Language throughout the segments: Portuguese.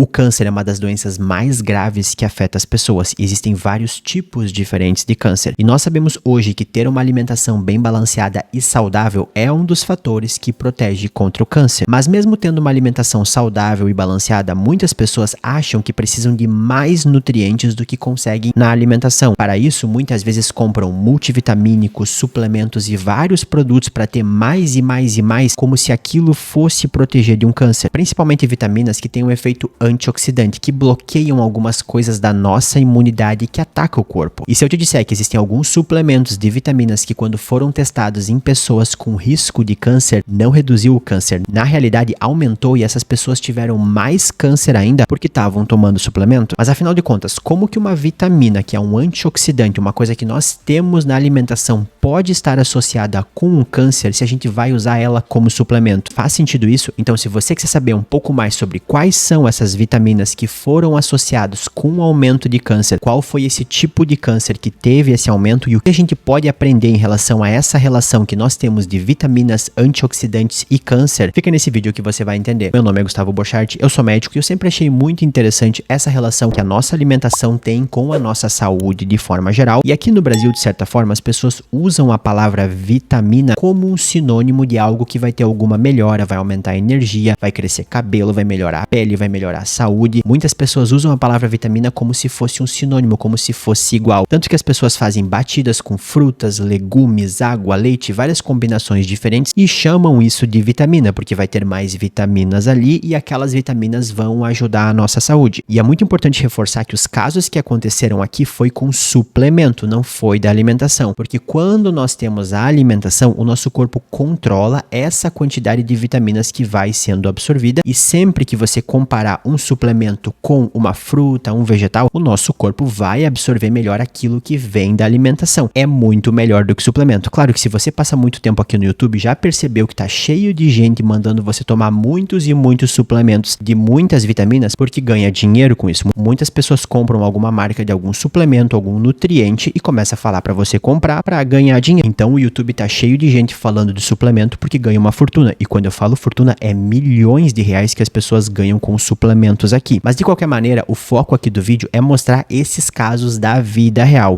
O câncer é uma das doenças mais graves que afeta as pessoas e existem vários tipos diferentes de câncer. E nós sabemos hoje que ter uma alimentação bem balanceada e saudável é um dos fatores que protege contra o câncer. Mas mesmo tendo uma alimentação saudável e balanceada, muitas pessoas acham que precisam de mais nutrientes do que conseguem na alimentação. Para isso, muitas vezes compram multivitamínicos, suplementos e vários produtos para ter mais e mais e mais, como se aquilo fosse proteger de um câncer. Principalmente vitaminas que têm um efeito antioxidante, que bloqueiam algumas coisas da nossa imunidade que ataca o corpo. E se eu te disser que existem alguns suplementos de vitaminas que quando foram testados em pessoas com risco de câncer, não reduziu o câncer, na realidade aumentou e essas pessoas tiveram mais câncer ainda porque estavam tomando suplemento? Mas afinal de contas, como que uma vitamina, que é um antioxidante, uma coisa que nós temos na alimentação, pode estar associada com o câncer se a gente vai usar ela como suplemento? Faz sentido isso? Então, se você quiser saber um pouco mais sobre quais são essas vitaminas que foram associadas com o aumento de câncer, qual foi esse tipo de câncer que teve esse aumento e o que a gente pode aprender em relação a essa relação que nós temos de vitaminas, antioxidantes e câncer, fica nesse vídeo que você vai entender. Meu nome é Gustavo Borchardt, eu sou médico e eu sempre achei muito interessante essa relação que a nossa alimentação tem com a nossa saúde de forma geral. E aqui no Brasil, de certa forma, as pessoas usam a palavra vitamina como um sinônimo de algo que vai ter alguma melhora, vai aumentar a energia, vai crescer cabelo, vai melhorar a pele, vai melhorar a saúde. Muitas pessoas usam a palavra vitamina como se fosse um sinônimo, como se fosse igual. Tanto que as pessoas fazem batidas com frutas, legumes, água, leite, várias combinações diferentes e chamam isso de vitamina, porque vai ter mais vitaminas ali e aquelas vitaminas vão ajudar a nossa saúde. E é muito importante reforçar que os casos que aconteceram aqui foi com suplemento, não foi da alimentação, porque quando nós temos a alimentação, o nosso corpo controla essa quantidade de vitaminas que vai sendo absorvida e sempre que você comparar um suplemento com uma fruta, um vegetal, o nosso corpo vai absorver melhor aquilo que vem da alimentação. É muito melhor do que suplemento. Claro que se você passa muito tempo aqui no YouTube, já percebeu que tá cheio de gente mandando você tomar muitos e muitos suplementos de muitas vitaminas porque ganha dinheiro com isso. Muitas pessoas compram alguma marca de algum suplemento, algum nutriente e começa a falar para você comprar para ganhar dinheiro. Então o YouTube tá cheio de gente falando de suplemento porque ganha uma fortuna. E quando eu falo fortuna, é milhões de reais que as pessoas ganham com suplementos aqui. Mas de qualquer maneira, o foco aqui do vídeo é mostrar esses casos da vida real.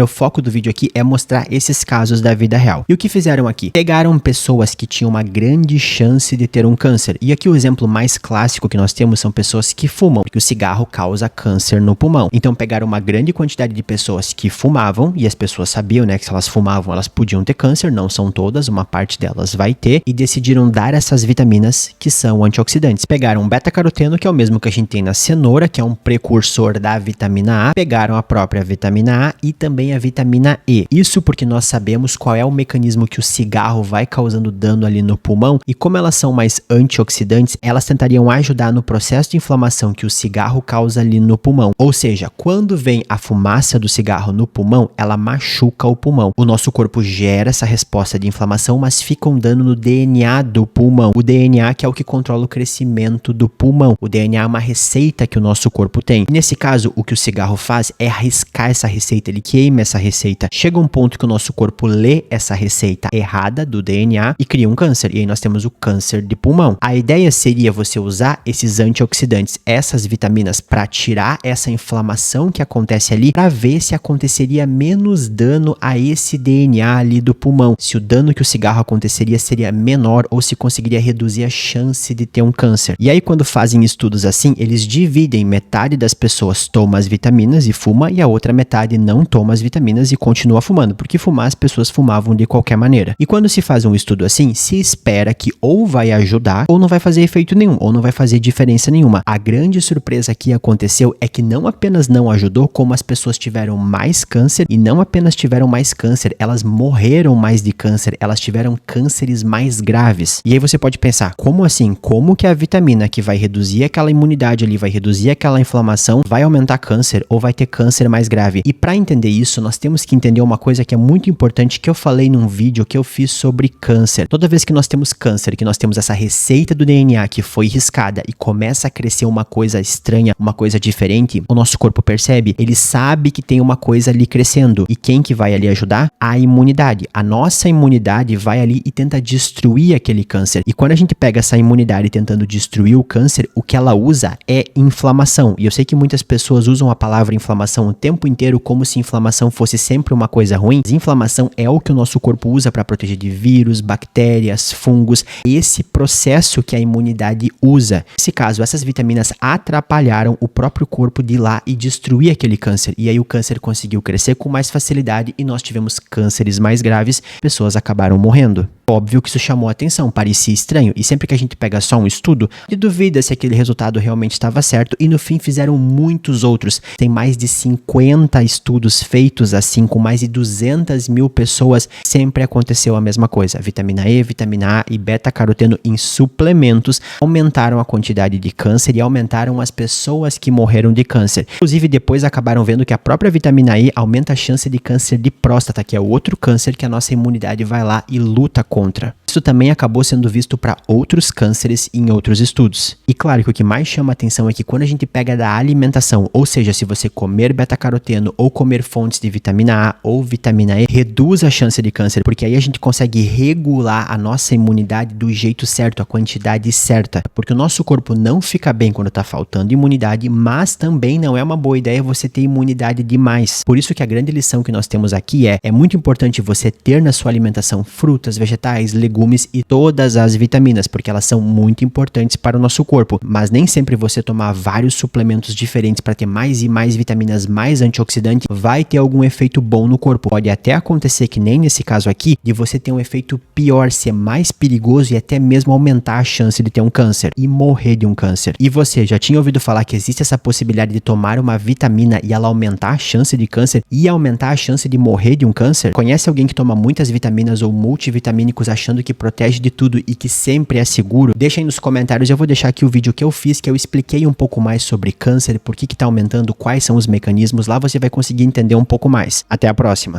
O foco do vídeo aqui é mostrar esses casos da vida real. E o que fizeram aqui? Pegaram pessoas que tinham uma grande chance de ter um câncer. E aqui o exemplo mais clássico que nós temos são pessoas que fumam, porque o cigarro causa câncer no pulmão. Então pegaram uma grande quantidade de pessoas que fumavam, e as pessoas sabiam, né, que se elas fumavam, elas podiam ter câncer, não são todas, uma parte delas vai ter, e decidiram dar essas vitaminas que são antioxidantes. Pegaram beta-caroteno, que é o mesmo que a gente tem na cenoura, que é um precursor da vitamina A, pegaram a própria vitamina A e também a vitamina E. Isso porque nós sabemos qual é o mecanismo que o cigarro vai causando dano ali no pulmão, e como elas são mais antioxidantes, elas tentariam ajudar no processo de inflamação que o cigarro causa ali no pulmão. Ou seja, quando vem a fumaça do cigarro no pulmão, ela machuca o pulmão. O nosso corpo gera essa resposta de inflamação, mas fica um dano no DNA do pulmão. O DNA que é o que controla o crescimento do pulmão. O DNA é uma receita que o nosso corpo tem. E nesse caso, o que o cigarro faz é arriscar essa receita, ele queima essa receita. Chega um ponto que o nosso corpo lê essa receita errada do DNA e cria um câncer. E aí nós temos o câncer de pulmão. A ideia seria você usar esses antioxidantes, essas vitaminas, para tirar essa inflamação que acontece ali, para ver se aconteceria menos dano a esse DNA ali do pulmão. Se o dano que o cigarro aconteceria seria menor ou se conseguiria reduzir a chance de ter um câncer. E aí quando fazem estudos assim, eles dividem, metade das pessoas toma as vitaminas e fuma e a outra metade não toma as vitaminas e continua fumando, porque fumar as pessoas fumavam de qualquer maneira. E quando se faz um estudo assim, se espera que ou vai ajudar ou não vai fazer efeito nenhum, ou não vai fazer diferença nenhuma. A grande surpresa que aconteceu é que não apenas não ajudou, como as pessoas tiveram mais câncer e não apenas tiveram mais câncer, elas morreram mais de câncer, elas tiveram cânceres mais graves. E aí você pode pensar, como assim? Como que a vitamina que vai reduzir aquela imunidade ali, vai reduzir aquela inflamação, vai aumentar câncer ou vai ter câncer mais grave? E para entender isso, nós temos que entender uma coisa que é muito importante que eu falei num vídeo que eu fiz sobre câncer. Toda vez que nós temos câncer, que nós temos essa receita do DNA que foi riscada e começa a crescer uma coisa estranha, uma coisa diferente, o nosso corpo percebe, ele sabe que tem uma coisa ali crescendo. E quem que vai ali ajudar? A imunidade. A nossa imunidade vai ali e tenta destruir aquele câncer. E quando a gente pega essa imunidade tentando destruir o câncer, o que ela usa é inflamação. E eu sei que muitas pessoas usam a palavra inflamação o tempo inteiro como se inflamação fosse sempre uma coisa ruim. Inflamação é o que o nosso corpo usa para proteger de vírus, bactérias, fungos. Esse processo que a imunidade usa. Nesse caso, essas vitaminas atrapalharam o próprio corpo de ir lá e destruir aquele câncer. E aí o câncer conseguiu crescer com mais facilidade e nós tivemos cânceres mais graves, pessoas acabaram morrendo. Óbvio que isso chamou a atenção, parecia estranho, e sempre que a gente pega só um estudo, de duvida se aquele resultado realmente estava certo, e no fim fizeram muitos outros. Tem mais de 50 estudos feitos assim, com mais de 200 mil pessoas, sempre aconteceu a mesma coisa. Vitamina E, vitamina A e beta-caroteno em suplementos aumentaram a quantidade de câncer e aumentaram as pessoas que morreram de câncer. Inclusive, depois acabaram vendo que a própria vitamina E aumenta a chance de câncer de próstata, que é outro câncer que a nossa imunidade vai lá e luta contra. Isso também acabou sendo visto para outros cânceres em outros estudos. E claro que o que mais chama a atenção é que quando a gente pega da alimentação, ou seja, se você comer beta-caroteno ou comer fontes de vitamina A ou vitamina E, reduz a chance de câncer, porque aí a gente consegue regular a nossa imunidade do jeito certo, a quantidade certa. Porque o nosso corpo não fica bem quando está faltando imunidade, mas também não é uma boa ideia você ter imunidade demais. Por isso que a grande lição que nós temos aqui é muito importante você ter na sua alimentação frutas, vegetais, legumes e todas as vitaminas, porque elas são muito importantes para o nosso corpo, mas nem sempre você tomar vários suplementos diferentes para ter mais e mais vitaminas, mais antioxidantes, vai ter algum efeito bom no corpo. Pode até acontecer que nem nesse caso aqui, de você ter um efeito pior, ser mais perigoso e até mesmo aumentar a chance de ter um câncer e morrer de um câncer. E você já tinha ouvido falar que existe essa possibilidade de tomar uma vitamina e ela aumentar a chance de câncer e aumentar a chance de morrer de um câncer? Conhece alguém que toma muitas vitaminas ou multivitamínicos achando que protege de tudo e que sempre é seguro? Deixa aí nos comentários, eu vou deixar aqui o vídeo que eu fiz, que eu expliquei um pouco mais sobre câncer, por que tá aumentando, quais são os mecanismos, lá você vai conseguir entender um pouco mais. Até a próxima!